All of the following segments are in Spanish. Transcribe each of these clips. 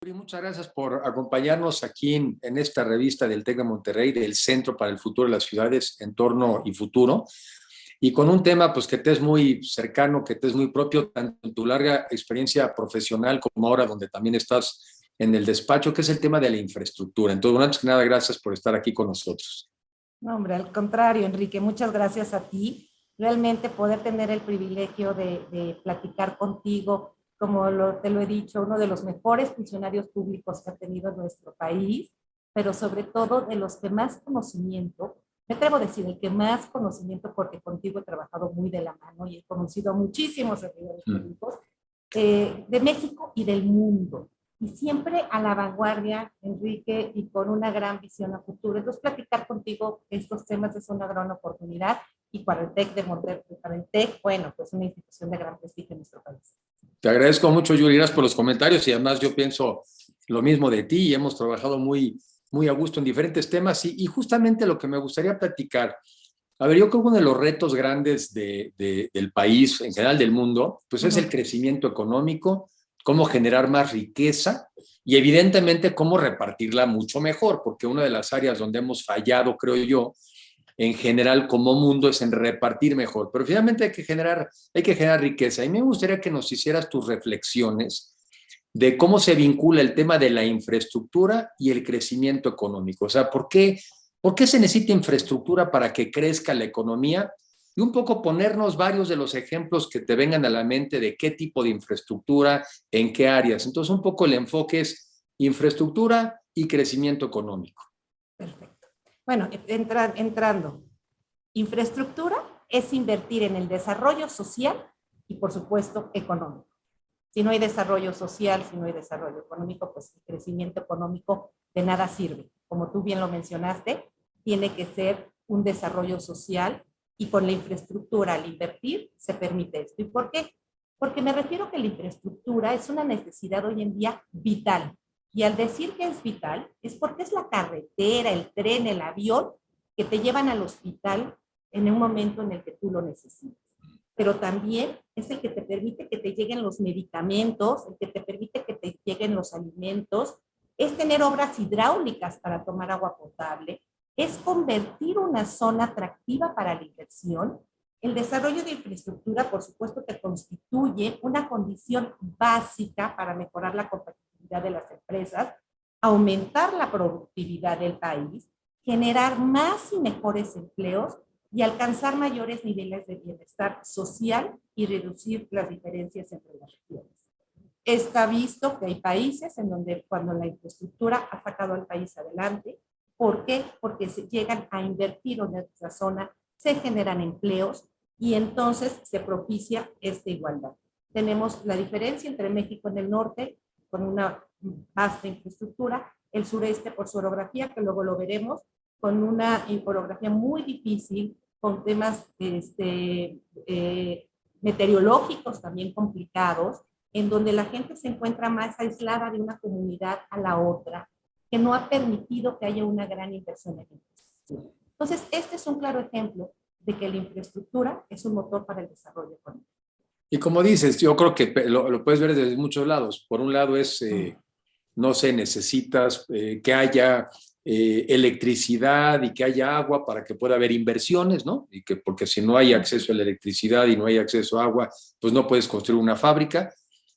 Y muchas gracias por acompañarnos aquí en esta revista del TEC de Monterrey, del Centro para el Futuro de las Ciudades, Entorno y Futuro, y con un tema pues que te es muy cercano, que te es muy propio, tanto en tu larga experiencia profesional como ahora donde también estás en el despacho, que es el tema de la infraestructura. Entonces, bueno, antes que nada, gracias por estar aquí con nosotros. No, hombre, al contrario, Enrique, muchas gracias a ti. Realmente poder tener el privilegio de platicar contigo, como te lo he dicho, uno de los mejores funcionarios públicos que ha tenido nuestro país, pero sobre todo de los que más conocimiento, me atrevo a decir, el que más conocimiento, porque contigo he trabajado muy de la mano y he conocido a muchísimos servidores públicos de México y del mundo. Y siempre a la vanguardia, Enrique, y con una gran visión a futuro. Entonces, platicar contigo estos temas es una gran oportunidad y para el TEC de Monterrey, para el TEC, bueno, pues una institución de gran prestigio en nuestro país. Te agradezco mucho, Yuri, gracias por los comentarios y además yo pienso lo mismo de ti y hemos trabajado muy a gusto en diferentes temas y justamente lo que me gustaría platicar. A ver, yo creo que uno de los retos grandes del país, en general del mundo, pues es el crecimiento económico, cómo generar más riqueza y evidentemente cómo repartirla mucho mejor, porque una de las áreas donde hemos fallado, creo yo, en general como mundo es en repartir mejor, pero finalmente hay que generar riqueza. Y me gustaría que nos hicieras tus reflexiones de cómo se vincula el tema de la infraestructura y el crecimiento económico. O sea, ¿por qué se necesita infraestructura para que crezca la economía? Y un poco ponernos varios de los ejemplos que te vengan a la mente de qué tipo de infraestructura, en qué áreas. Entonces, un poco el enfoque es infraestructura y crecimiento económico. Perfecto. Bueno, entrando, infraestructura es invertir en el desarrollo social y, por supuesto, económico. Si no hay desarrollo social, si no hay desarrollo económico, pues el crecimiento económico de nada sirve. Como tú bien lo mencionaste, tiene que ser un desarrollo social y con la infraestructura al invertir se permite esto. ¿Y por qué? Porque me refiero que la infraestructura es una necesidad hoy en día vital. Y al decir que es vital, es porque es la carretera, el tren, el avión que te llevan al hospital en un momento en el que tú lo necesitas. Pero también es el que te permite que te lleguen los medicamentos, el que te permite que te lleguen los alimentos, es tener obras hidráulicas para tomar agua potable, es convertir una zona atractiva para la inversión. El desarrollo de infraestructura, por supuesto, que constituye una condición básica para mejorar la competitividad de las empresas, aumentar la productividad del país, generar más y mejores empleos y alcanzar mayores niveles de bienestar social y reducir las diferencias entre las regiones. Está visto que hay países en donde cuando la infraestructura ha sacado al país adelante, ¿por qué? Porque se llegan a invertir en esta zona, se generan empleos y entonces se propicia esta igualdad. Tenemos la diferencia entre México en el norte, con una vasta infraestructura, el sureste por su orografía, que luego lo veremos, con una orografía muy difícil, con temas meteorológicos también complicados, en donde la gente se encuentra más aislada de una comunidad a la otra, que no ha permitido que haya una gran inversión en infraestructura. Entonces, este es un claro ejemplo de que la infraestructura es un motor para el desarrollo económico. Y como dices, yo creo que lo puedes ver desde muchos lados. Por un lado es, no sé, necesitas que haya electricidad y que haya agua para que pueda haber inversiones, ¿no? Porque si no hay acceso a la electricidad y no hay acceso a agua, pues no puedes construir una fábrica.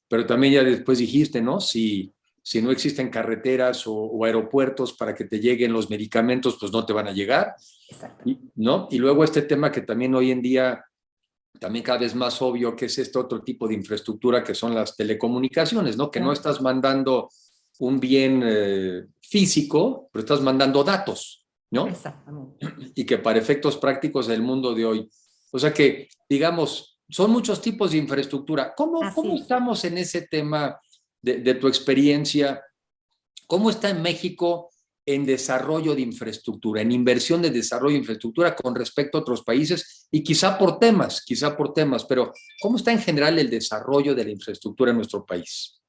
Pero también ya después dijiste, ¿no? Si no existen carreteras o aeropuertos para que te lleguen los medicamentos, pues no te van a llegar, ¿no? Y luego este tema que también hoy en día también cada vez más obvio, que es este otro tipo de infraestructura que son las telecomunicaciones, ¿no? Que no estás mandando un bien físico, pero estás mandando datos, ¿no? Exactamente. Y que para efectos prácticos del mundo de hoy. O sea que, digamos, son muchos tipos de infraestructura. ¿Cómo estamos en ese tema de tu experiencia? ¿Cómo está en México en desarrollo de infraestructura, en inversión de desarrollo de infraestructura con respecto a otros países? Y quizá por temas, pero ¿cómo está en general el desarrollo de la infraestructura en nuestro país?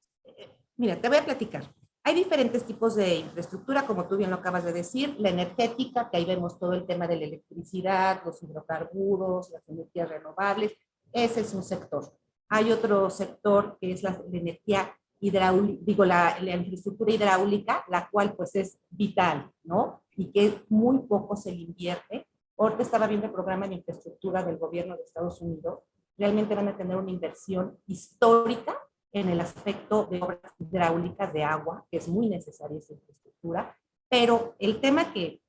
Mira, te voy a platicar. Hay diferentes tipos de infraestructura, como tú bien lo acabas de decir, la energética, que ahí vemos todo el tema de la electricidad, los hidrocarburos, las energías renovables, ese es un sector. Hay otro sector que es la energía la infraestructura hidráulica, la cual pues es vital, ¿no? Y que muy poco se le invierte. Ahorita estaba viendo el programa de infraestructura del gobierno de Estados Unidos. Realmente van a tener una inversión histórica en el aspecto de obras hidráulicas de agua, que es muy necesaria esa infraestructura. Pero el tema que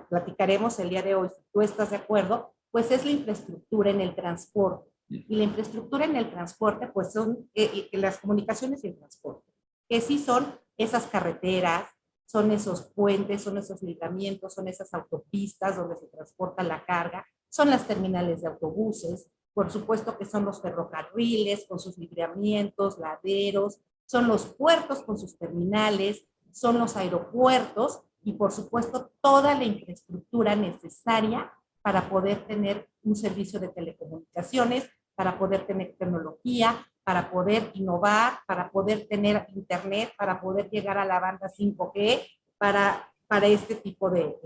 platicaremos el día de hoy, si tú estás de acuerdo, pues es la infraestructura en el transporte. Y la infraestructura en el transporte, pues son las comunicaciones y el transporte, que sí son esas carreteras, son esos puentes, son esos libramientos, son esas autopistas donde se transporta la carga, son las terminales de autobuses, por supuesto que son los ferrocarriles con sus libramientos, laderos, son los puertos con sus terminales, son los aeropuertos y por supuesto toda la infraestructura necesaria para poder tener un servicio de telecomunicaciones, para poder tener tecnología, para poder innovar, para poder tener internet, para poder llegar a la banda 5G, para este tipo de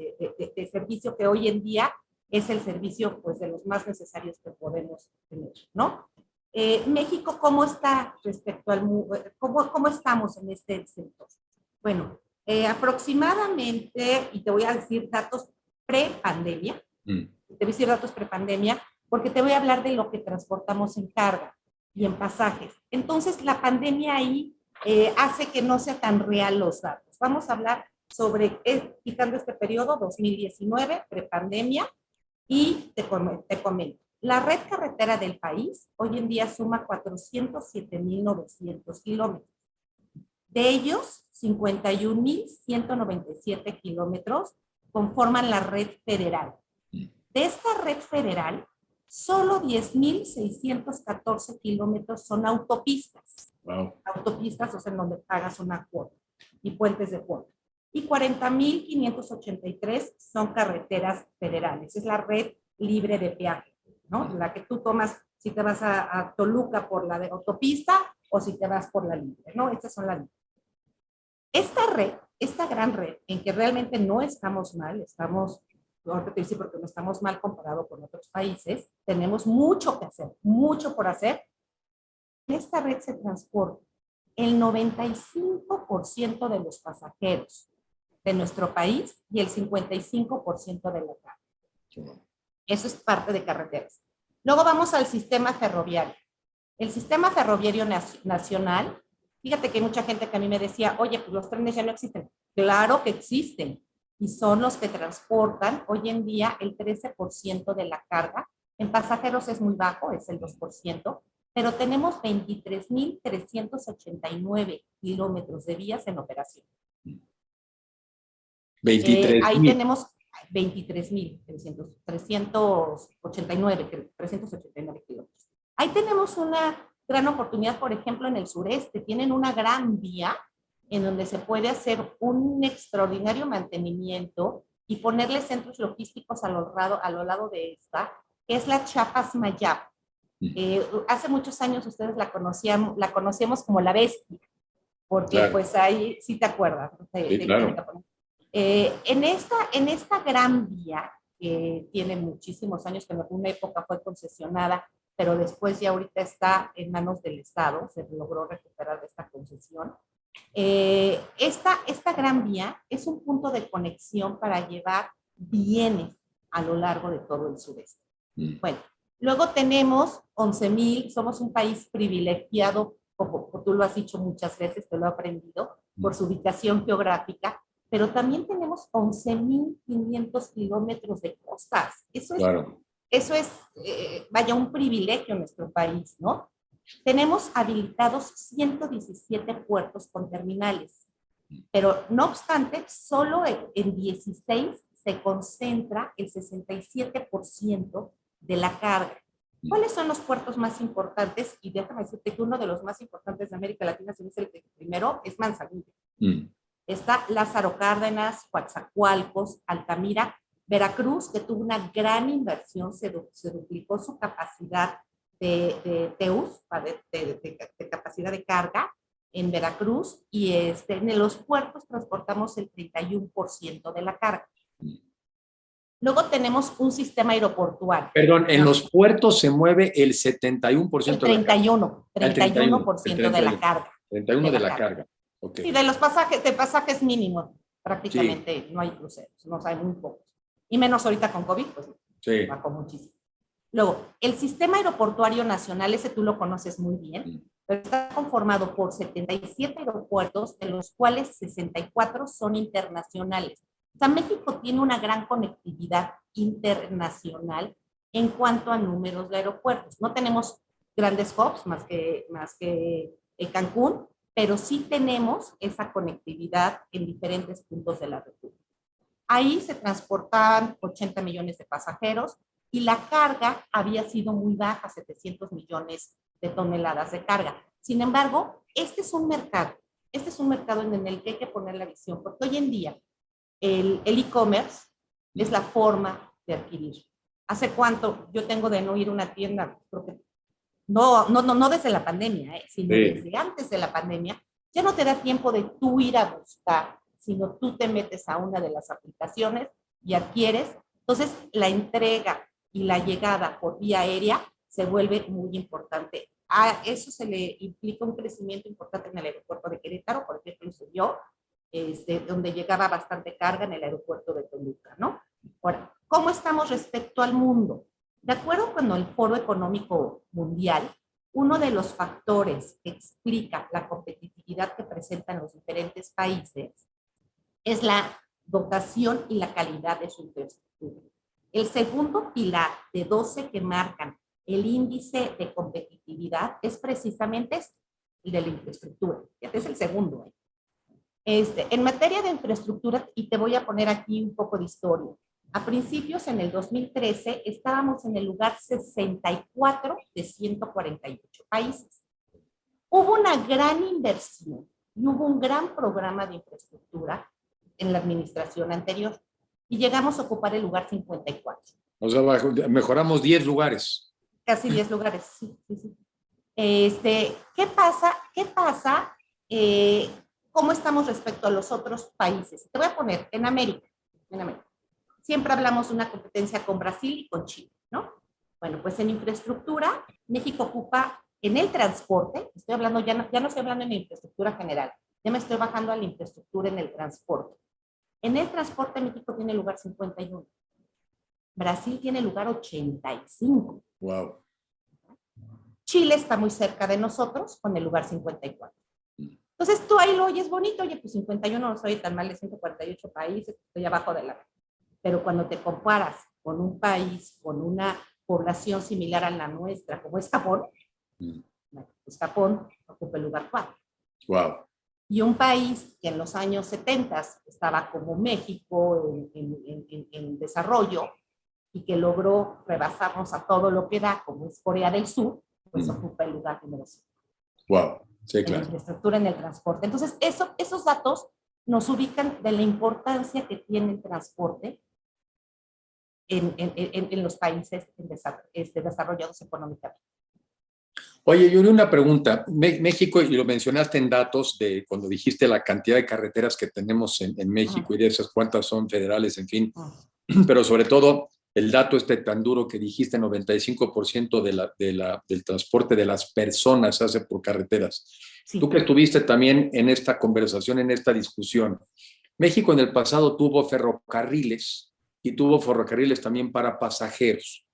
servicio que hoy en día es el servicio pues, de los más necesarios que podemos tener, ¿no? México, ¿cómo está respecto al cómo estamos en este sector? Bueno, aproximadamente, y te voy a decir datos pre-pandemia, te voy a decir datos pre-pandemia, porque te voy a hablar de lo que transportamos en carga y en pasajes. Entonces, la pandemia ahí hace que no sea tan real los datos. Vamos a hablar sobre, quitando este periodo, 2019, prepandemia, y te comento. La red carretera del país hoy en día suma 407,900 kilómetros. De ellos, 51,197 kilómetros conforman la red federal. De esta red federal, solo 10,614 kilómetros son autopistas. Wow. Autopistas, o sea, en donde pagas una cuota, y puentes de cuota. Y 40,583 son carreteras federales. Es la red libre de peaje, ¿no? La que tú tomas si te vas a Toluca por la de autopista o si te vas por la libre, ¿no? Estas son las libres. Esta red, esta gran red, en que realmente no estamos mal, ahorita te voy a decir porque no estamos mal comparado con otros países, tenemos mucho que hacer, mucho por hacer. En esta red se transporta el 95% de los pasajeros de nuestro país y el 55% de la carga. Eso es parte de carreteras. Luego vamos al sistema ferroviario. El sistema ferroviario nacional, fíjate que hay mucha gente que a mí me decía, oye, pues los trenes ya no existen. Claro que existen. Y son los que transportan hoy en día el 13% de la carga. En pasajeros es muy bajo, es el 2%, pero tenemos 23,389 kilómetros de vías en operación. 23,000. Ahí tenemos 389 kilómetros. Ahí tenemos una gran oportunidad, por ejemplo, en el sureste. Tienen una gran vía en donde se puede hacer un extraordinario mantenimiento y ponerle centros logísticos a lo lado de esta, que es la Chiapas-Mayap. Hace muchos años ustedes la conocíamos como la Bestia, porque claro, pues ahí sí te acuerdas. Sí, claro. En esta gran vía, que tiene muchísimos años, que en alguna época fue concesionada, pero después ya ahorita está en manos del Estado, se logró recuperar de esta concesión. Esta gran vía es un punto de conexión para llevar bienes a lo largo de todo el sureste. Bueno, luego tenemos 11,000, somos un país privilegiado, como tú lo has dicho muchas veces, te lo he aprendido, por su ubicación geográfica, pero también tenemos 11,500 kilómetros de costas. Eso es, claro, vaya, un privilegio en nuestro país, ¿no? Tenemos habilitados 117 puertos con terminales, pero no obstante, solo en 16 se concentra el 67% de la carga. ¿Cuáles son los puertos más importantes? Y déjame decirte que uno de los más importantes de América Latina, si no es el primero, es Manzanillo. Está Lázaro Cárdenas, Coatzacoalcos, Altamira, Veracruz, que tuvo una gran inversión, se duplicó su capacidad de TEUs, de capacidad de carga en Veracruz, y en los puertos transportamos el 31% de la carga. Luego tenemos un sistema aeroportuario. Perdón, en los puertos se mueve el 71% de la carga. El 31% de la carga. 31 de de la la carga. carga. Ok. Y de los pasajes mínimos, prácticamente no hay cruceros, no hay muy pocos. Y menos ahorita con COVID, pues Sí. bajó muchísimo. Luego, el sistema aeroportuario nacional, ese tú lo conoces muy bien, pero está conformado por 77 aeropuertos, de los cuales 64 son internacionales. O sea, México tiene una gran conectividad internacional en cuanto a números de aeropuertos. No tenemos grandes hubs más que Cancún, pero sí tenemos esa conectividad en diferentes puntos de la República. Ahí se transportaban 80 millones de pasajeros y la carga había sido muy baja, 700 millones de toneladas de carga. Sin embargo, este es un mercado en el que hay que poner la visión, porque hoy en día el e-commerce es la forma de adquirir. ¿Hace cuánto yo tengo de no ir a una tienda? Creo que no desde la pandemia, sino desde antes de la pandemia. Ya no te da tiempo de tú ir a buscar, sino tú te metes a una de las aplicaciones y adquieres. Entonces, la entrega y la llegada por vía aérea se vuelve muy importante. A eso se le implica un crecimiento importante en el aeropuerto de Querétaro, por ejemplo, subió, donde llegaba bastante carga en el aeropuerto de Toluca, ¿no? Ahora, ¿cómo estamos respecto al mundo? De acuerdo con el Foro Económico Mundial, uno de los factores que explica la competitividad que presentan los diferentes países es la dotación y la calidad de su infraestructura. El segundo pilar de 12 que marcan el índice de competitividad es precisamente el de la infraestructura. Este es el segundo. En materia de infraestructura, y te voy a poner aquí un poco de historia. A principios, en el 2013, estábamos en el lugar 64 de 148 países. Hubo una gran inversión y hubo un gran programa de infraestructura en la administración anterior y llegamos a ocupar el lugar 54. O sea, mejoramos 10 lugares. Casi 10 lugares, sí. ¿Qué pasa? ¿Cómo estamos respecto a los otros países? Te voy a poner en América. Siempre hablamos de una competencia con Brasil y con Chile, ¿no? Bueno, pues en infraestructura, México ocupa en el transporte, estoy hablando, ya no estoy hablando en la infraestructura general, ya me estoy bajando a la infraestructura en el transporte. En el transporte, México tiene lugar 51. Brasil tiene lugar 85. Wow. Chile está muy cerca de nosotros con el lugar 54. Entonces tú ahí lo oyes bonito, oye, pues 51 no soy tan mal de 148 países, estoy abajo de la... Pero cuando te comparas con un país, con una población similar a la nuestra, como es Japón, pues Japón ocupa el lugar 4. Wow. Y un país que en los años 70 estaba como México en desarrollo y que logró rebasarnos a todo lo que da, como es Corea del Sur, pues ocupa el lugar número 5. Wow, sí, en claro. la infraestructura, en el transporte. Entonces, esos datos nos ubican de la importancia que tiene el transporte en los países desarrollados económicamente. Oye, Yuri, una pregunta. México, y lo mencionaste en datos de cuando dijiste la cantidad de carreteras que tenemos en México y de esas cuántas son federales, en fin, pero sobre todo el dato tan duro que dijiste, 95% del transporte de las personas se hace por carreteras. Sí. Tú que estuviste también en esta conversación, en esta discusión, México en el pasado tuvo ferrocarriles y tuvo ferrocarriles también para pasajeros,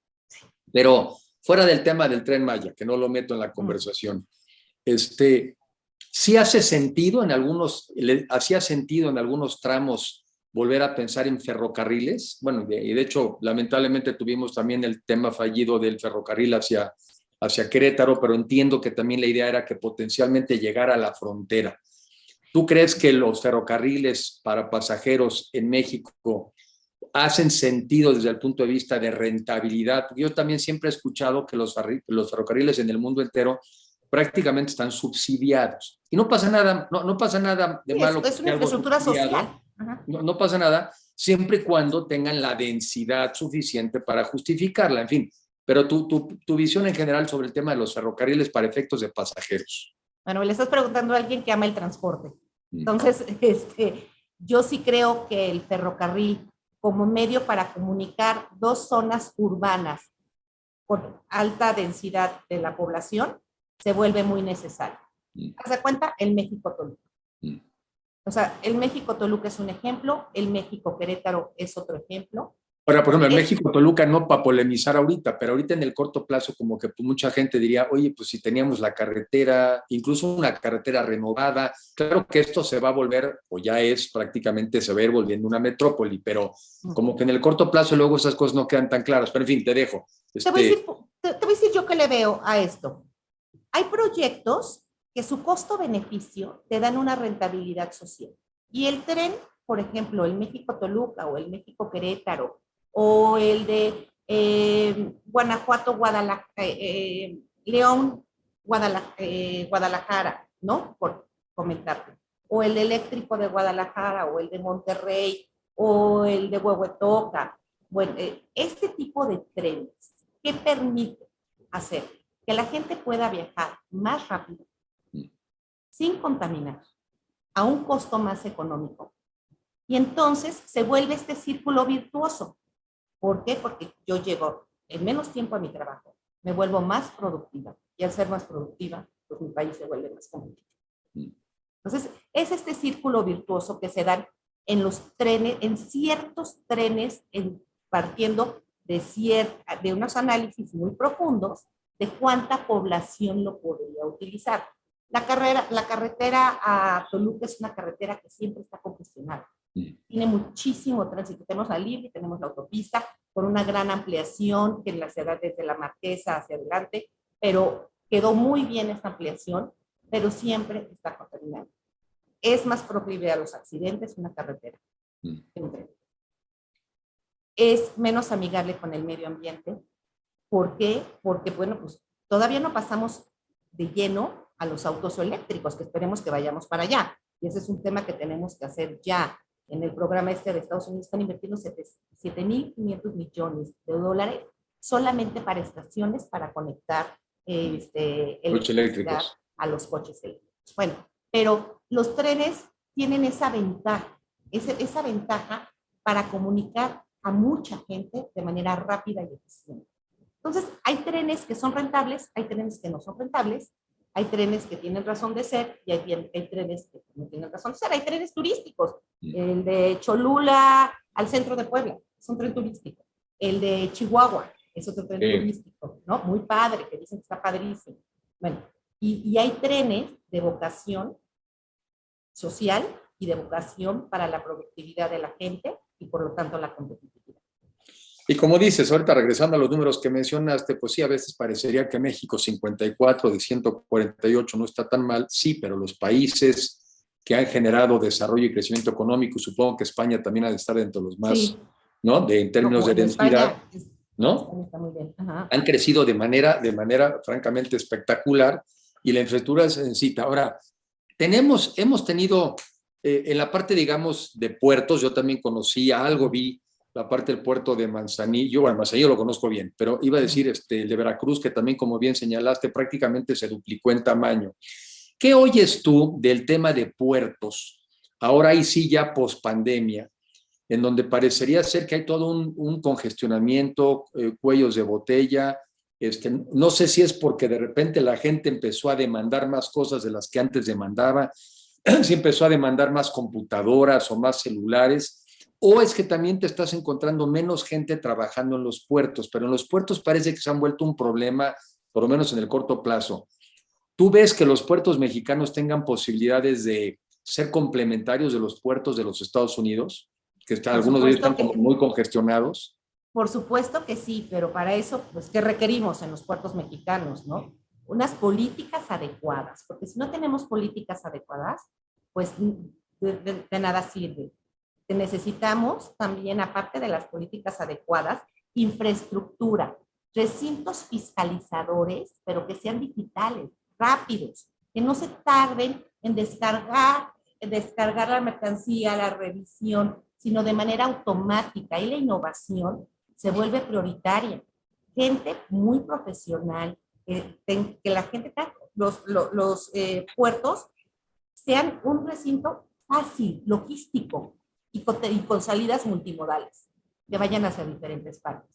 pero fuera del tema del Tren Maya, que no lo meto en la conversación, sí hace sentido hacía sentido en algunos tramos volver a pensar en ferrocarriles. Bueno, y de hecho, lamentablemente tuvimos también el tema fallido del ferrocarril hacia Querétaro, pero entiendo que también la idea era que potencialmente llegara a la frontera. ¿Tú crees que los ferrocarriles para pasajeros en México hacen sentido desde el punto de vista de rentabilidad? Porque yo también siempre he escuchado que los ferrocarriles en el mundo entero prácticamente están subsidiados. Y no pasa nada, no pasa nada de malo. Es una infraestructura social. No pasa nada, siempre y cuando tengan la densidad suficiente para justificarla, en fin. Pero tu visión en general sobre el tema de los ferrocarriles para efectos de pasajeros. Bueno, le estás preguntando a alguien que ama el transporte. Entonces, yo sí creo que el ferrocarril como medio para comunicar dos zonas urbanas con alta densidad de la población se vuelve muy necesario. Mm. Haz de cuenta, el México-Toluca. Mm. O sea, el México-Toluca es un ejemplo, el México-Querétaro es otro ejemplo. Ahora, por ejemplo, el Es, México-Toluca no para polemizar ahorita, pero ahorita en el corto plazo como que pues, mucha gente diría, oye, pues si teníamos la carretera, incluso una carretera renovada, claro que esto se va a volver, o ya es prácticamente, se va a ir volviendo una metrópoli, pero como que en el corto plazo luego esas cosas no quedan tan claras. Pero en fin, te dejo. te voy a decir, te voy a decir yo qué le veo a esto. Hay proyectos que su costo-beneficio te dan una rentabilidad social. Y el tren, por ejemplo, el México-Toluca o el México-Querétaro o el de Guanajuato, León, Guadalajara, ¿no? Por comentarte. O el eléctrico de Guadalajara o el de Monterrey o el de Huehuetoca. Bueno, este tipo de trenes, ¿qué permite hacer? Que la gente pueda viajar más rápido, sin contaminar, a un costo más económico. Y entonces se vuelve este círculo virtuoso. ¿Por qué? Porque yo llego en menos tiempo a mi trabajo, me vuelvo más productiva, y al ser más productiva, pues mi país se vuelve más competitivo. Entonces, es este círculo virtuoso que se da en los trenes, en ciertos trenes, partiendo de unos análisis muy profundos de cuánta población lo podría utilizar. La carretera a Toluca es una carretera que siempre está congestionada. Tiene muchísimo tránsito. Tenemos la libre, tenemos la autopista, con una gran ampliación que en la ciudad desde la Marquesa hacia adelante, pero quedó muy bien esta ampliación, pero siempre está contaminada. Es más proclive a los accidentes una carretera que un tren. Es menos amigable con el medio ambiente. ¿Por qué? Porque, bueno, pues todavía no pasamos de lleno a los autos eléctricos, que esperemos que vayamos para allá. Y ese es un tema que tenemos que hacer ya. En el programa este de Estados Unidos están invirtiendo 7.500 millones de dólares solamente para estaciones para conectar coches eléctricos a los coches eléctricos. Bueno, pero los trenes tienen esa ventaja para comunicar a mucha gente de manera rápida y eficiente. Entonces, hay trenes que son rentables, hay trenes que no son rentables, hay trenes que tienen razón de ser y hay trenes que no tienen razón de ser. Hay trenes turísticos. El de Cholula al centro de Puebla es un tren turístico. El de Chihuahua es otro tren turístico, ¿no? Muy padre, que dicen que está padrísimo. Bueno, y hay trenes de vocación social y de vocación para la productividad de la gente y por lo tanto la competitividad. Y como dices, ahorita regresando a los números que mencionaste, pues sí, a veces parecería que México 54 de 148 no está tan mal, sí, pero los países que han generado desarrollo y crecimiento económico, supongo que España también ha de estar dentro de los más, sí, ¿no? En términos de densidad, ¿no? Está muy bien. Ajá. Han crecido de manera francamente espectacular y la infraestructura se necesita. Ahora, hemos tenido, en la parte, digamos, de puertos, yo también conocí algo, vi la parte del puerto de Manzanillo, bueno, Manzanillo lo conozco bien, pero iba a decir el de Veracruz, que también, como bien señalaste, prácticamente se duplicó en tamaño. ¿Qué oyes tú del tema de puertos? Ahora ahí sí ya post-pandemia, en donde parecería ser que hay todo un congestionamiento, cuellos de botella. No sé si es porque de repente la gente empezó a demandar más cosas de las que antes demandaba, si empezó a demandar más computadoras o más celulares, o es que también te estás encontrando menos gente trabajando en los puertos, pero en los puertos parece que se han vuelto un problema, por lo menos en el corto plazo. ¿Tú ves que los puertos mexicanos tengan posibilidades de ser complementarios de los puertos de los Estados Unidos? Que algunos de ellos están como muy congestionados. Por supuesto que sí, pero para eso, pues, ¿qué requerimos en los puertos mexicanos, no? Unas políticas adecuadas, porque si no tenemos políticas adecuadas, pues de nada sirve. Necesitamos también, aparte de las políticas adecuadas, infraestructura, recintos fiscalizadores, pero que sean digitales, rápidos, que no se tarden en descargar la mercancía, la revisión, sino de manera automática. Y la innovación se vuelve prioritaria. Gente muy profesional, que la gente, los puertos sean un recinto fácil, logístico y con salidas multimodales que vayan hacia diferentes partes.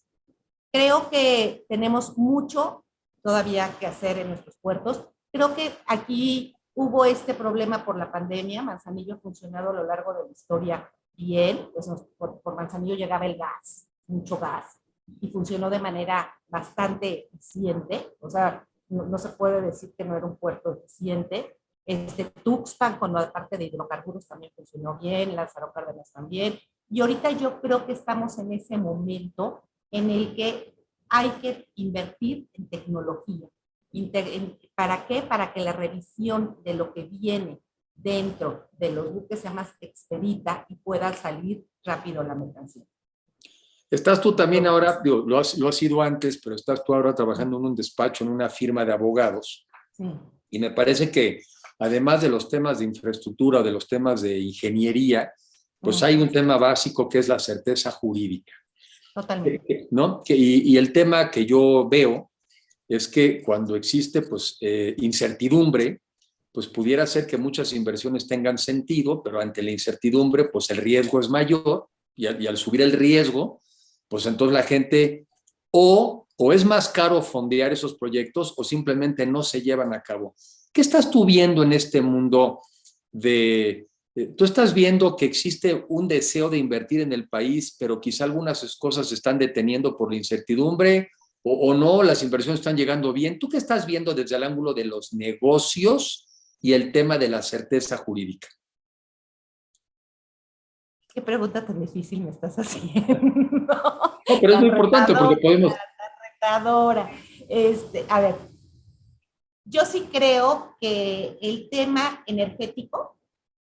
Creo que tenemos mucho todavía que hacer en nuestros puertos. Creo que aquí Hubo este problema por la pandemia. Manzanillo ha funcionado a lo largo de la historia bien. Pues por Manzanillo llegaba el gas, mucho gas, y funcionó de manera bastante eficiente. O sea, no se puede decir que no era un puerto eficiente. Tuxpan, con la parte de hidrocarburos, también funcionó bien, Lázaro Cárdenas también. Y ahorita yo creo que estamos en ese momento en el que hay que invertir en tecnología. ¿Para qué? Para que la revisión de lo que viene dentro de los buques sea más expedita y pueda salir rápido la mercancía. Estás tú también ahora, digo, lo has sido antes, pero estás tú ahora trabajando en un despacho, en una firma de abogados. Sí. Y me parece que además de los temas de infraestructura, de los temas de ingeniería, pues hay un tema básico que es la certeza jurídica. Totalmente. ¿No? Y el tema que yo veo es que cuando existe pues, incertidumbre, pues pudiera ser que muchas inversiones tengan sentido, pero ante la incertidumbre, pues el riesgo es mayor y al subir el riesgo, pues entonces la gente o es más caro fondear esos proyectos o simplemente no se llevan a cabo. ¿Qué estás tú viendo en este mundo de... ¿Tú estás viendo que existe un deseo de invertir en el país, pero quizá algunas cosas se están deteniendo por la incertidumbre o no, las inversiones están llegando bien? ¿Tú qué estás viendo desde el ángulo de los negocios y el tema de la certeza jurídica? ¿Qué pregunta tan difícil me estás haciendo? No, pero es muy importante porque podemos... Retadora. A ver, yo sí creo que el tema energético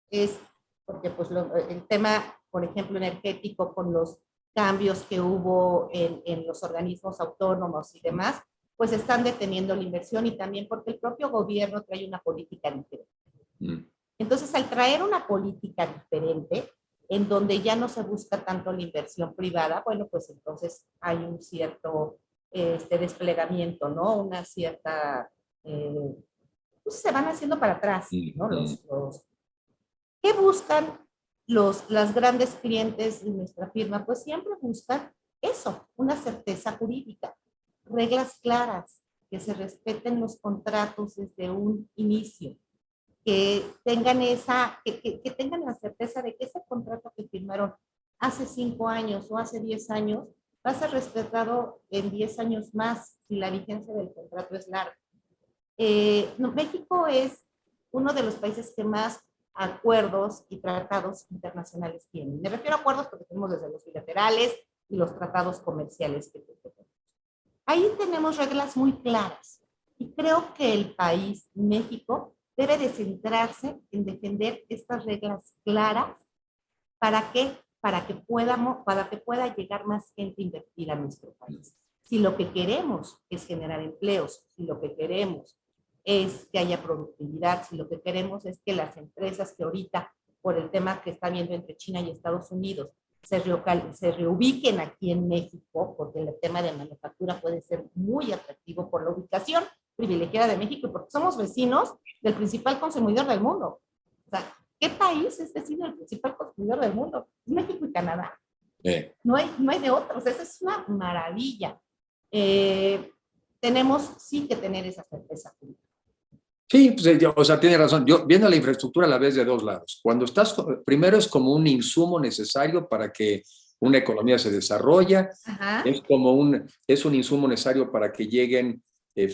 es, porque pues el tema, por ejemplo, energético con los cambios que hubo en los organismos autónomos y demás, pues están deteniendo la inversión y también porque el propio gobierno trae una política diferente. Entonces, al traer una política diferente, en donde ya no se busca tanto la inversión privada, bueno, pues entonces hay un cierto desplegamiento, ¿no? Una cierta... pues se van haciendo para atrás, ¿no? ¿Qué buscan las grandes clientes de nuestra firma? Pues siempre buscan eso, una certeza jurídica, reglas claras, que se respeten los contratos desde un inicio, que tengan que tengan la certeza de que ese contrato que firmaron hace 5 años o hace 10 años va a ser respetado en 10 años más si la vigencia del contrato es larga. México es uno de los países que más acuerdos y tratados internacionales tienen. Me refiero a acuerdos porque tenemos desde los bilaterales y los tratados comerciales que tenemos. Ahí tenemos reglas muy claras y creo que el país, México, debe de centrarse en defender estas reglas claras. ¿Para qué? Para que pueda llegar más gente a invertir a nuestro país. Si lo que queremos es generar empleos, si lo que queremos es que haya productividad, si lo que queremos es que las empresas que ahorita, por el tema que está habiendo entre China y Estados Unidos, se reubiquen aquí en México, porque el tema de manufactura puede ser muy atractivo por la ubicación privilegiada de México y porque somos vecinos del principal consumidor del mundo. O sea, ¿qué país es vecino del principal consumidor del mundo? México y Canadá. No hay de otros. Esa es una maravilla. Tenemos sí que tener esa certeza pública. Sí, pues, o sea, tiene razón. Yo viendo la infraestructura la ves de dos lados. Cuando estás, primero es como un insumo necesario para que una economía se desarrolle. Es un insumo necesario para que lleguen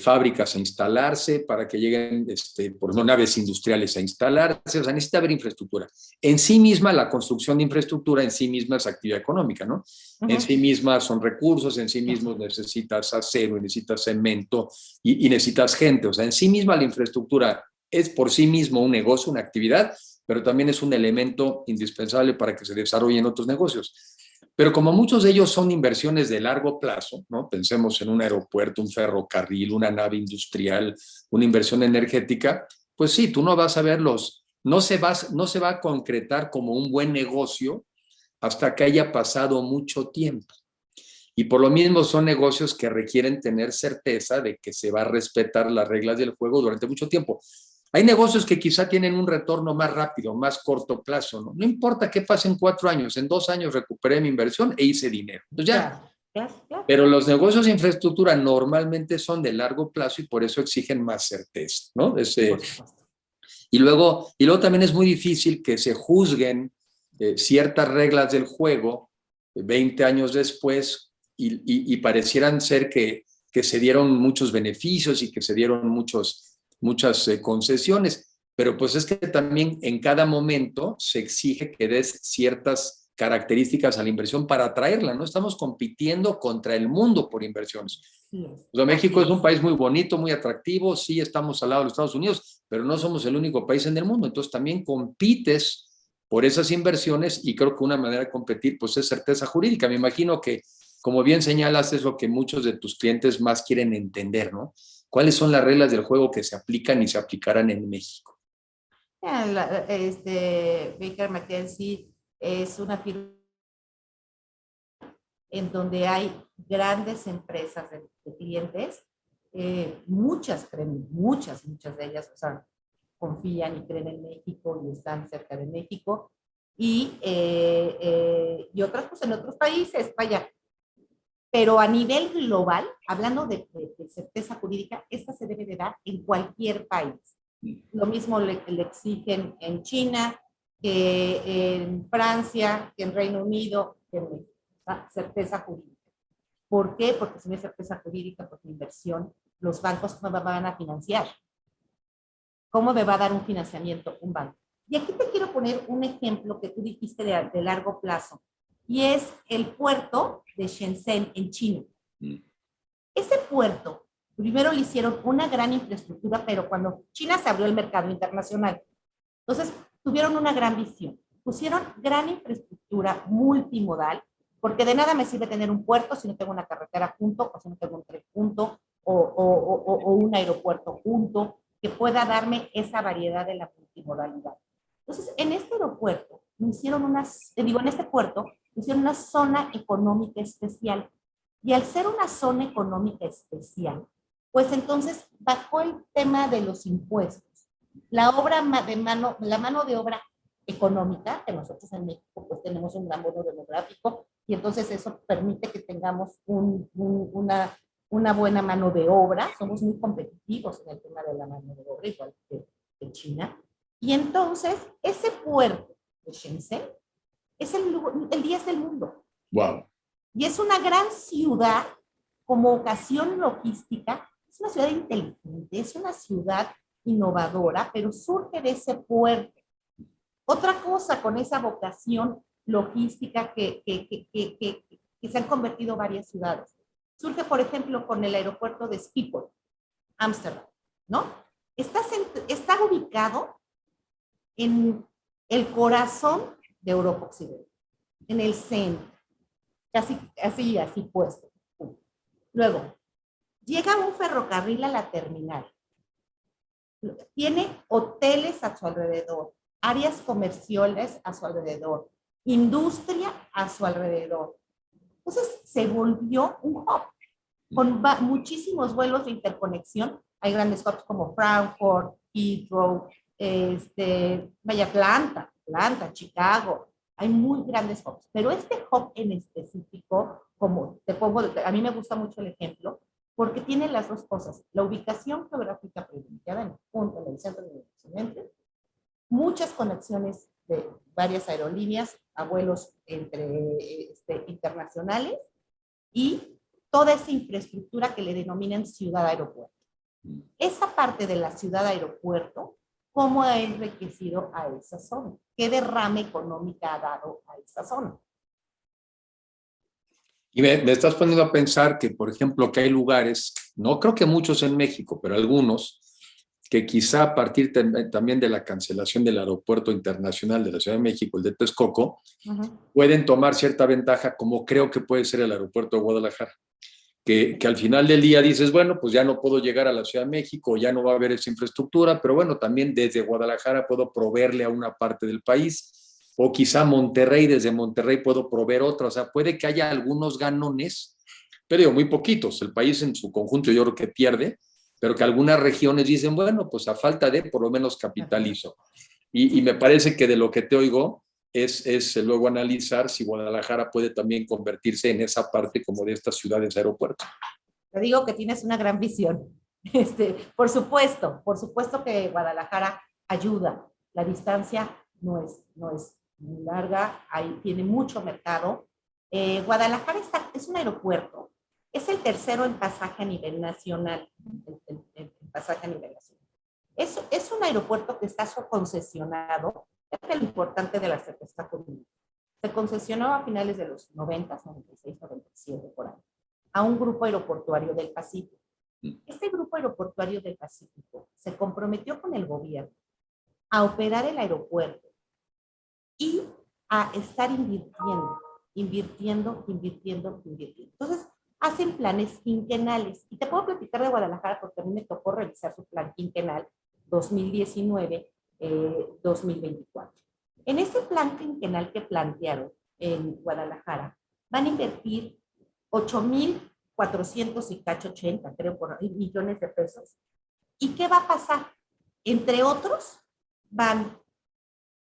fábricas a instalarse, para que lleguen por ejemplo, naves industriales a instalarse. O sea, necesita haber infraestructura. En sí misma, la construcción de infraestructura en sí misma es actividad económica, ¿no? En sí misma son recursos, en sí mismos necesitas acero, necesitas cemento y necesitas gente. O sea, en sí misma la infraestructura es por sí mismo un negocio, una actividad, pero también es un elemento indispensable para que se desarrollen otros negocios. Pero como muchos de ellos son inversiones de largo plazo, ¿no? Pensemos en un aeropuerto, un ferrocarril, una nave industrial, una inversión energética, pues sí, tú no vas a verlos, no se va a concretar como un buen negocio hasta que haya pasado mucho tiempo. Y por lo mismo son negocios que requieren tener certeza de que se va a respetar las reglas del juego durante mucho tiempo. Hay negocios que quizá tienen un retorno más rápido, más corto plazo, ¿no? No importa qué pase en 4 años, en 2 años recuperé mi inversión e hice dinero. Entonces ya. Claro. Pero los negocios de infraestructura normalmente son de largo plazo y por eso exigen más certeza, ¿no? Y luego también es muy difícil que se juzguen ciertas reglas del juego 20 años después y parecieran ser que se dieron muchos beneficios y que se dieron muchas concesiones. Pero pues es que también en cada momento se exige que des ciertas características a la inversión para atraerla, ¿no? Estamos compitiendo contra el mundo por inversiones. Así es. O sea, México Así es un país muy bonito, muy atractivo, sí estamos al lado de los Estados Unidos, pero no somos el único país en el mundo, entonces también compites por esas inversiones y creo que una manera de competir pues es certeza jurídica. Me imagino que, como bien señalas, es lo que muchos de tus clientes más quieren entender, ¿no? ¿Cuáles son las reglas del juego que se aplican y se aplicarán en México? Baker McKenzie es una firma en donde hay grandes empresas de clientes, muchas creen, muchas de ellas, o sea, confían y creen en México y están cerca de México, y otras pues en otros países, vaya. Pero a nivel global, hablando de certeza jurídica, esta se debe de dar en cualquier país. Lo mismo le exigen en China, que en Francia, que en Reino Unido, que en México. Certeza jurídica. ¿Por qué? Porque si no hay certeza jurídica, porque inversión, los bancos no me van a financiar. ¿Cómo me va a dar un financiamiento un banco? Y aquí te quiero poner un ejemplo que tú dijiste de largo plazo, y es el puerto de Shenzhen en China. Ese puerto, primero le hicieron una gran infraestructura, pero cuando China se abrió el mercado internacional, entonces tuvieron una gran visión. Pusieron gran infraestructura multimodal, porque de nada me sirve tener un puerto si no tengo una carretera junto, o si no tengo un tren junto, o un aeropuerto junto, que pueda darme esa variedad de la multimodalidad. Entonces, en este aeropuerto, en este puerto, hicieron una zona económica especial. Y al ser una zona económica especial, pues entonces bajó el tema de los impuestos. La mano de obra económica, que nosotros en México pues tenemos un gran bono demográfico, y entonces eso permite que tengamos una buena mano de obra. Somos muy competitivos en el tema de la mano de obra, igual que China. Y entonces ese puerto de Shenzhen es el 10 del mundo. Wow. Y es una gran ciudad como ocasión logística, es una ciudad inteligente, es una ciudad innovadora, pero surge de ese puerto. Otra cosa con esa vocación logística que se han convertido varias ciudades. Surge, por ejemplo, con el aeropuerto de Schiphol, Ámsterdam, ¿no? Está ubicado en el corazón de Europa Occidental, en el centro, así puesto. Luego, llega un ferrocarril a la terminal. Tiene hoteles a su alrededor, áreas comerciales a su alrededor, industria a su alrededor. Entonces se volvió un hub con muchísimos vuelos de interconexión. Hay grandes hubs como Frankfurt, Heathrow, Atlanta, Chicago. Hay muy grandes hubs, pero este hub en específico, como a mí me gusta mucho el ejemplo, porque tiene las dos cosas: la ubicación geográfica privilegiada en el centro del occidente, muchas conexiones de varias aerolíneas a vuelos internacionales, y toda esa infraestructura que le denominan ciudad-aeropuerto. Esa parte de la ciudad-aeropuerto, ¿cómo ha enriquecido a esa zona? ¿Qué derrame económica ha dado a esa zona? Y me estás poniendo a pensar que, por ejemplo, que hay lugares, no creo que muchos en México, pero algunos, que quizá a partir también de la cancelación del aeropuerto internacional de la Ciudad de México, el de Texcoco, pueden tomar cierta ventaja, como creo que puede ser el aeropuerto de Guadalajara. Que al final del día dices, bueno, pues ya no puedo llegar a la Ciudad de México, ya no va a haber esa infraestructura, pero bueno, también desde Guadalajara puedo proveerle a una parte del país, o quizá Monterrey, desde Monterrey puedo proveer otra. O sea, puede que haya algunos ganones, pero digo, muy poquitos. El país en su conjunto yo creo que pierde, pero que algunas regiones dicen, bueno, pues a falta de, por lo menos capitalizo. Y me parece que de lo que te oigo es luego analizar si Guadalajara puede también convertirse en esa parte como de estas ciudades aeropuertos. Te digo que tienes una gran visión. Por supuesto que Guadalajara ayuda. La distancia no es muy larga, ahí tiene mucho mercado. Guadalajara es un aeropuerto, es el tercero en pasaje a nivel nacional, el pasaje a nivel nacional. Es un aeropuerto que está concesionado, es lo importante de la certeza comunitaria. Se concesionó a finales de los 90, 96, 97, por ahí, a un grupo aeroportuario del Pacífico. Este grupo aeroportuario del Pacífico se comprometió con el gobierno a operar el aeropuerto y a estar invirtiendo. Entonces, hacen planes quinquenales. Y te puedo platicar de Guadalajara porque a mí me tocó revisar su plan quinquenal 2019-2024. En ese plan quinquenal que plantearon en Guadalajara, van a invertir 8,400 y cacho 80, creo, millones de pesos. ¿Y qué va a pasar? Entre otros, van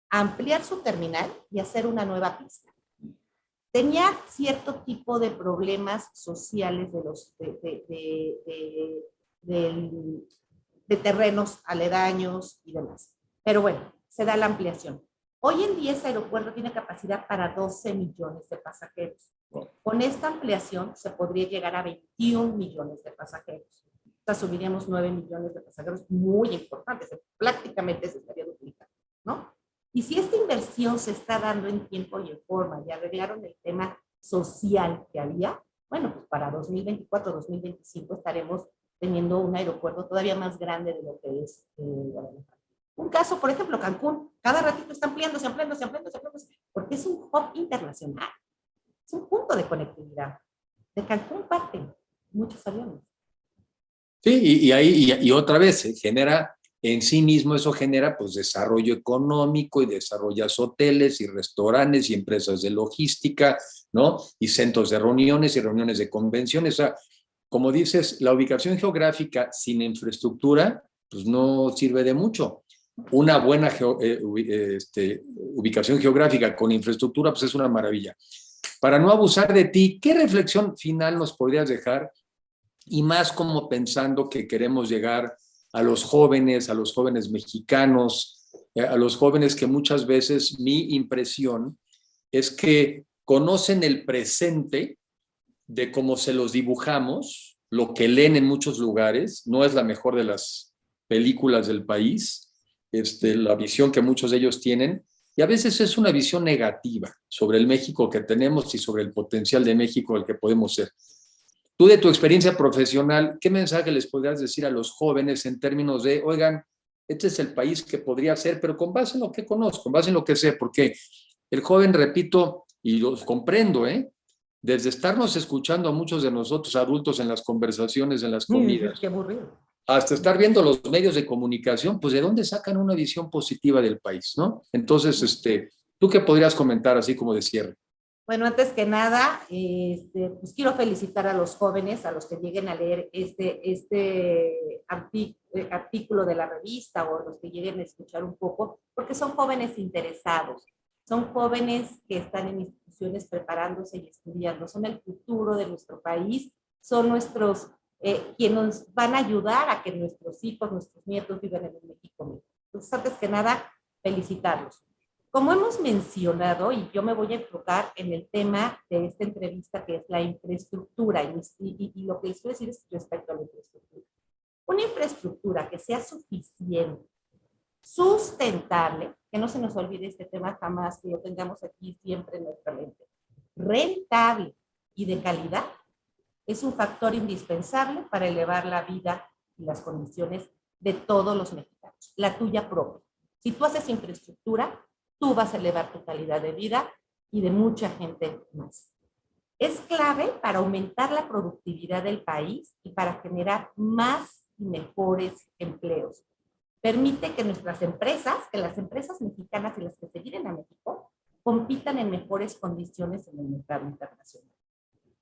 a ampliar su terminal y hacer una nueva pista. Tenía cierto tipo de problemas sociales de terrenos aledaños y demás. Pero bueno, se da la ampliación. Hoy en día ese aeropuerto tiene capacidad para 12 millones de pasajeros. Con esta ampliación se podría llegar a 21 millones de pasajeros. O sea, subiríamos 9 millones de pasajeros, muy importantes. Prácticamente se estaría duplicando, ¿no? Y si esta inversión se está dando en tiempo y en forma y arreglaron el tema social que había, bueno, pues para 2024, 2025 estaremos teniendo un aeropuerto todavía más grande de lo que es Guadalajara. Un caso, por ejemplo, Cancún, cada ratito está ampliándose, porque es un hub internacional, es un punto de conectividad. De Cancún parten muchos aviones. Sí, y otra vez se genera en sí mismo, eso genera pues desarrollo económico y desarrollas hoteles y restaurantes y empresas de logística, ¿no? Y centros de reuniones y reuniones de convenciones. O sea, como dices, la ubicación geográfica sin infraestructura pues no sirve de mucho. Una buena ubicación geográfica con infraestructura pues es una maravilla. Para no abusar de ti, ¿qué reflexión final nos podrías dejar? Y más como pensando que queremos llegar a los jóvenes mexicanos, a los jóvenes que muchas veces mi impresión es que conocen el presente de cómo se los dibujamos, lo que leen en muchos lugares, no es la mejor de las películas del país, la visión que muchos de ellos tienen, y a veces es una visión negativa sobre el México que tenemos y sobre el potencial de México el que podemos ser. Tú, de tu experiencia profesional, ¿qué mensaje les podrías decir a los jóvenes en términos de, oigan, este es el país que podría ser, pero con base en lo que conozco, con base en lo que sé? Porque el joven, repito, y los comprendo, desde estarnos escuchando a muchos de nosotros adultos en las conversaciones, en las comidas, qué aburrido, hasta estar viendo los medios de comunicación, pues ¿de dónde sacan una visión positiva del país, no? Entonces, ¿tú qué podrías comentar así como de cierre? Bueno, antes que nada, pues quiero felicitar a los jóvenes, a los que lleguen a leer este artículo de la revista o los que lleguen a escuchar un poco, porque son jóvenes interesados, son jóvenes que están en instituciones preparándose y estudiando, son el futuro de nuestro país, son nuestros, quienes nos van a ayudar a que nuestros hijos, nuestros nietos vivan en un México mejor. Entonces, antes que nada, felicitarlos. Como hemos mencionado, y yo me voy a enfocar en el tema de esta entrevista, que es la infraestructura, y lo que les quiero decir es respecto a la infraestructura. Una infraestructura que sea suficiente, sustentable, que no se nos olvide este tema jamás, que lo tengamos aquí siempre en nuestra mente, rentable y de calidad, es un factor indispensable para elevar la vida y las condiciones de todos los mexicanos, la tuya propia. Si tú haces infraestructura, tú vas a elevar tu calidad de vida y de mucha gente más. Es clave para aumentar la productividad del país y para generar más y mejores empleos. Permite que nuestras empresas, que las empresas mexicanas y las que se vienen a México, compitan en mejores condiciones en el mercado internacional.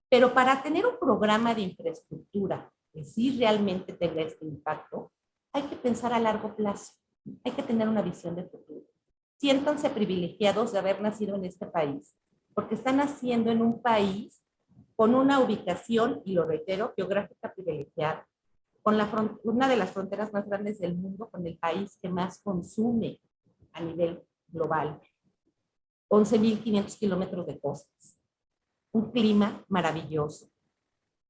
Pero para tener un programa de infraestructura que sí realmente tenga este impacto, hay que pensar a largo plazo, hay que tener una visión de futuro. Siéntanse privilegiados de haber nacido en este país, porque están naciendo en un país con una ubicación, y lo reitero, geográfica privilegiada, con una de las fronteras más grandes del mundo, con el país que más consume a nivel global. 11.500 kilómetros de costas, un clima maravilloso,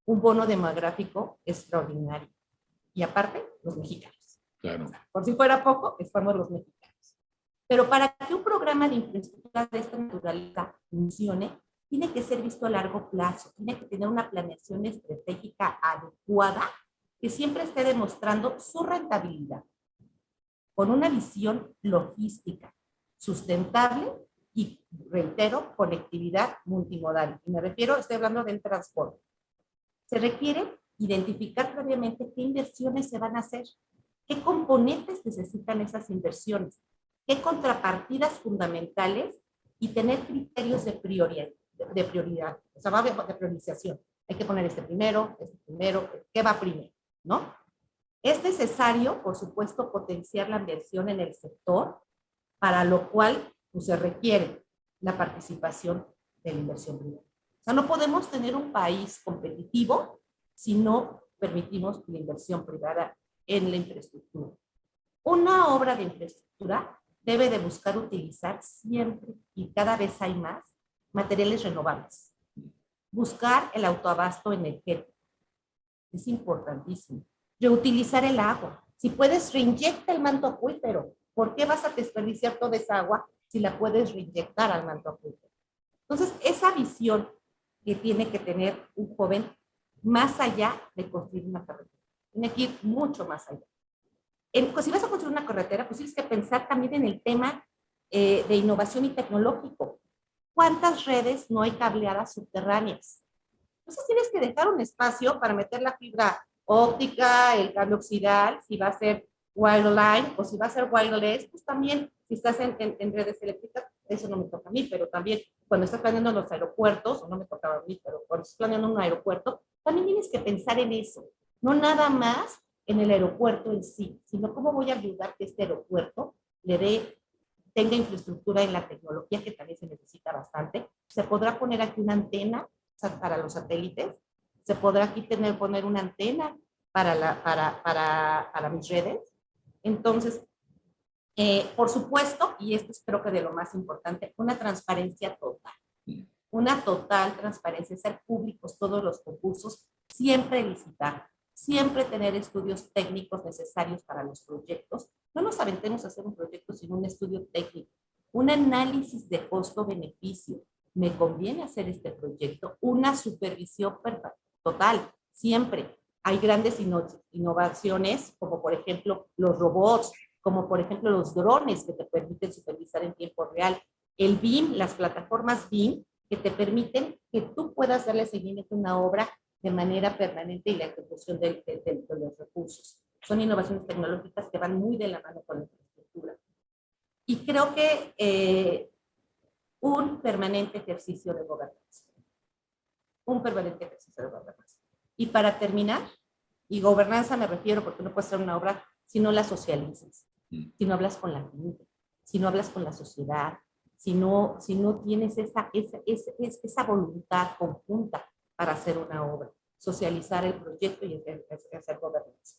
un bono demográfico extraordinario. Y aparte, los mexicanos. Claro. O sea, por si fuera poco, estamos los mexicanos. Pero para que un programa de infraestructura de esta naturaleza funcione, tiene que ser visto a largo plazo, tiene que tener una planeación estratégica adecuada que siempre esté demostrando su rentabilidad, con una visión logística, sustentable y, reitero, conectividad multimodal. Y me refiero, estoy hablando del transporte. Se requiere identificar previamente qué inversiones se van a hacer, qué componentes necesitan esas inversiones, qué contrapartidas fundamentales y tener criterios de prioridad, o sea, de priorización. Hay que poner este primero, ¿qué va primero? ¿No? Es necesario, por supuesto, potenciar la inversión en el sector, para lo cual pues, se requiere la participación de la inversión privada. O sea, no podemos tener un país competitivo si no permitimos la inversión privada en la infraestructura. Una obra de infraestructura debe de buscar utilizar siempre, y cada vez hay más, materiales renovables. Buscar el autoabasto energético. Es importantísimo. Reutilizar el agua. Si puedes, reinyecta el manto acuífero. ¿Por qué vas a desperdiciar toda esa agua si la puedes reinyectar al manto acuífero? Entonces, esa visión que tiene que tener un joven, más allá de construir una carretera, tiene que ir mucho más allá. Pues, si vas a construir una carretera, pues tienes que pensar también en el tema de innovación y tecnológico. ¿Cuántas redes no hay cableadas subterráneas? Entonces tienes que dejar un espacio para meter la fibra óptica, el cable oxidal, si va a ser wireline o si va a ser wireless, pues también si estás en redes eléctricas, eso no me toca a mí, pero también cuando estás planeando los aeropuertos, o no me tocaba a mí, pero cuando estás planeando un aeropuerto, también tienes que pensar en eso, no nada más en el aeropuerto en sí, sino cómo voy a ayudar que este aeropuerto tenga infraestructura en la tecnología, que también se necesita bastante. Se podrá poner aquí una antena para los satélites, se podrá aquí poner una antena para mis redes. Entonces, por supuesto, y esto es creo que de lo más importante, una transparencia total. Una total transparencia, hacer públicos todos los concursos, siempre licitar, siempre tener estudios técnicos necesarios para los proyectos. No nos aventemos a hacer un proyecto sin un estudio técnico, un análisis de costo-beneficio. ¿Me conviene hacer este proyecto? Una supervisión total, siempre. Hay grandes innovaciones, como por ejemplo los robots, como por ejemplo los drones que te permiten supervisar en tiempo real, el BIM, las plataformas BIM, que te permiten que tú puedas darle seguimiento a una obra de manera permanente y la ejecución de los recursos. Son innovaciones tecnológicas que van muy de la mano con la infraestructura. Y creo que un permanente ejercicio de gobernanza. Un permanente ejercicio de gobernanza. Y para terminar, y gobernanza me refiero porque no puede ser una obra si no la socializas, si no hablas con la gente, si no hablas con la sociedad, si no tienes esa voluntad conjunta para hacer una obra, socializar el proyecto y hacer gobernanza.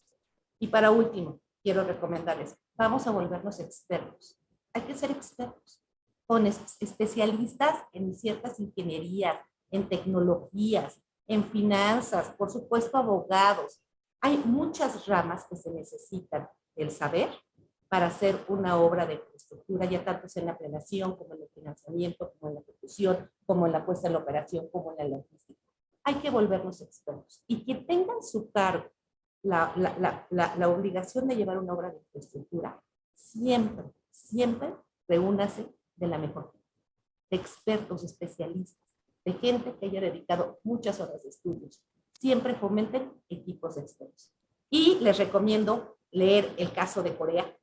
Y para último, quiero recomendarles, vamos a volvernos expertos. Hay que ser expertos, con especialistas en ciertas ingenierías, en tecnologías, en finanzas, por supuesto abogados. Hay muchas ramas que se necesitan del saber para hacer una obra de infraestructura, ya tanto en la planeación, como en el financiamiento, como en la ejecución, como en la puesta en la operación, como en la logística. Hay que volvernos expertos y que tengan su cargo la obligación de llevar una obra de infraestructura, siempre reúnase de la mejor gente, de expertos, especialistas, de gente que haya dedicado muchas horas de estudios. Siempre fomenten equipos de expertos. Y les recomiendo leer el caso de Corea.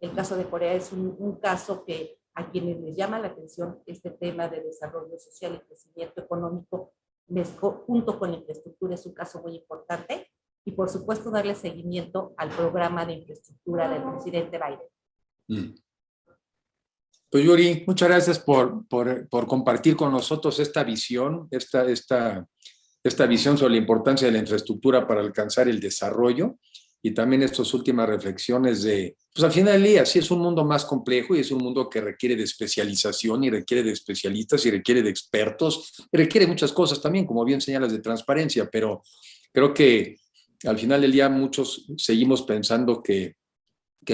El caso de Corea es un caso que a quienes les llama la atención este tema de desarrollo social y crecimiento económico, junto con la infraestructura, es un caso muy importante. Y por supuesto darle seguimiento al programa de infraestructura del presidente Biden. Pues Yuri, muchas gracias por compartir con nosotros esta visión, esta esta visión sobre la importancia de la infraestructura para alcanzar el desarrollo y también estas últimas reflexiones de, pues al final del día, sí es un mundo más complejo y es un mundo que requiere de especialización y requiere de especialistas y requiere de expertos, y requiere muchas cosas también, como bien señalas, de transparencia, pero creo que al final del día muchos seguimos pensando que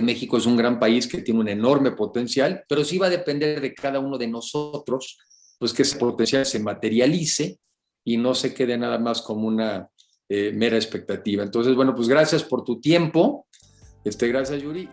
México es un gran país que tiene un enorme potencial, pero sí va a depender de cada uno de nosotros, pues que ese potencial se materialice y no se quede nada más como una mera expectativa. Entonces, bueno, pues gracias por tu tiempo. Gracias, Yuri.